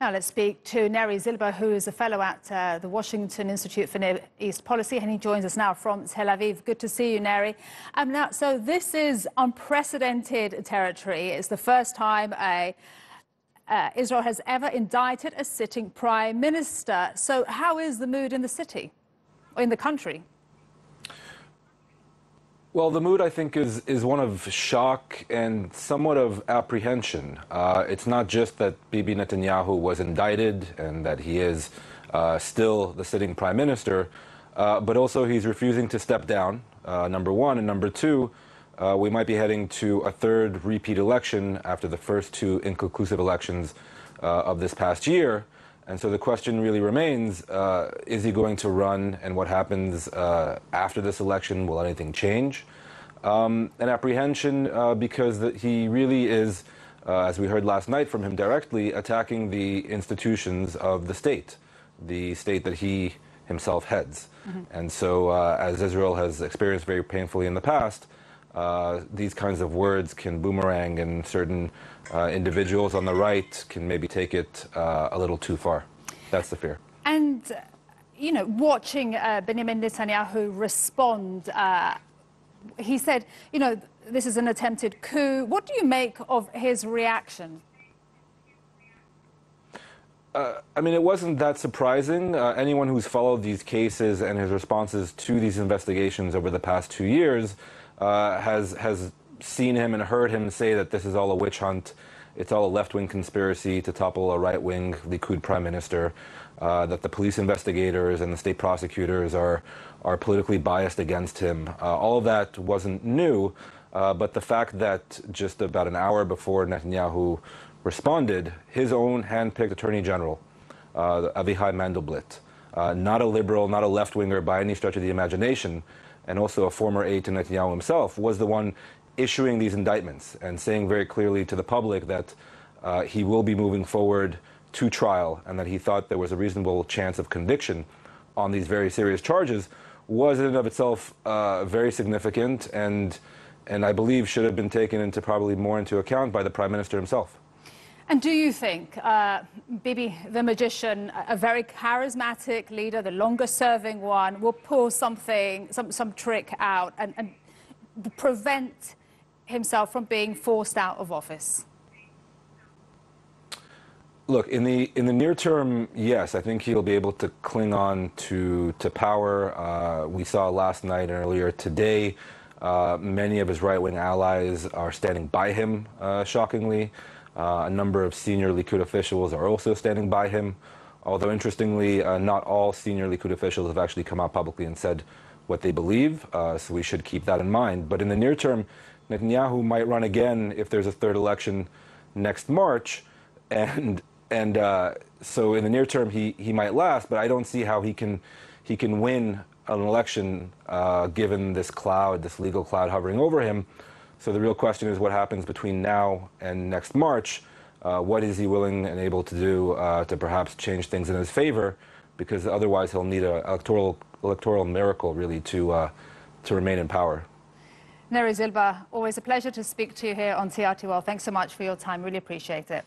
Now let's speak to Neri Zilber, who is a fellow at the Washington Institute for Near East Policy, and he joins us now from Tel Aviv. Good to see you, Neri. So this is unprecedented territory. It's the first time Israel has ever indicted a sitting prime minister. So how is the mood in the city, or in the country? Well, the mood, I think, is one of shock and somewhat of apprehension. It's not just that Bibi Netanyahu was indicted and that he is still the sitting prime minister, but also he's refusing to step down, number one. And number two, we might be heading to a third repeat election after the first two inconclusive elections of this past year. And so the question really remains, is he going to run, and what happens after this election? Will anything change? An apprehension because he really is, as we heard last night from him directly, attacking the institutions of the state that he himself heads. Mm-hmm. And so as Israel has experienced very painfully in the past, these kinds of words can boomerang, and certain individuals on the right can maybe take it a little too far. That's the fear. And, you know, watching Benjamin Netanyahu respond, he said, you know, this is an attempted coup. What do you make of his reaction? I mean, it wasn't that surprising. Anyone who's followed these cases and his responses to these investigations over the past 2 years has seen him and heard him say that this is all a witch hunt. It's all a left-wing conspiracy to topple a right-wing Likud prime minister, that the police investigators and the state prosecutors are politically biased against him. All of that wasn't new, but the fact that just about an hour before Netanyahu responded, his own hand-picked attorney general, Avichai Mandelblit, not a liberal, not a left-winger by any stretch of the imagination, and also a former aide to Netanyahu himself, was the one issuing these indictments and saying very clearly to the public that he will be moving forward to trial, and that he thought there was a reasonable chance of conviction on these very serious charges, was in and of itself very significant, and I believe should have been taken into probably more into account by the prime minister himself. And do you think Bibi the magician, a very charismatic leader, the longest-serving one, will pull some trick out and prevent himself from being forced out of office? Look, in the near term, yes, I think he'll be able to cling on to power. We saw last night and earlier today, many of his right-wing allies are standing by him, shockingly. A number of senior Likud officials are also standing by him, although interestingly, not all senior Likud officials have actually come out publicly and said what they believe, so we should keep that in mind. But in the near term, Netanyahu might run again if there's a third election next March, and so in the near term he might last, but I don't see how he can win an election given this cloud, this legal cloud hovering over him. So the real question is what happens between now and next March. What is he willing and able to do to perhaps change things in his favor? Because otherwise he'll need an electoral miracle, really, to remain in power. Neri Zilber, always a pleasure to speak to you here on TRT World. Thanks so much for your time. Really appreciate it.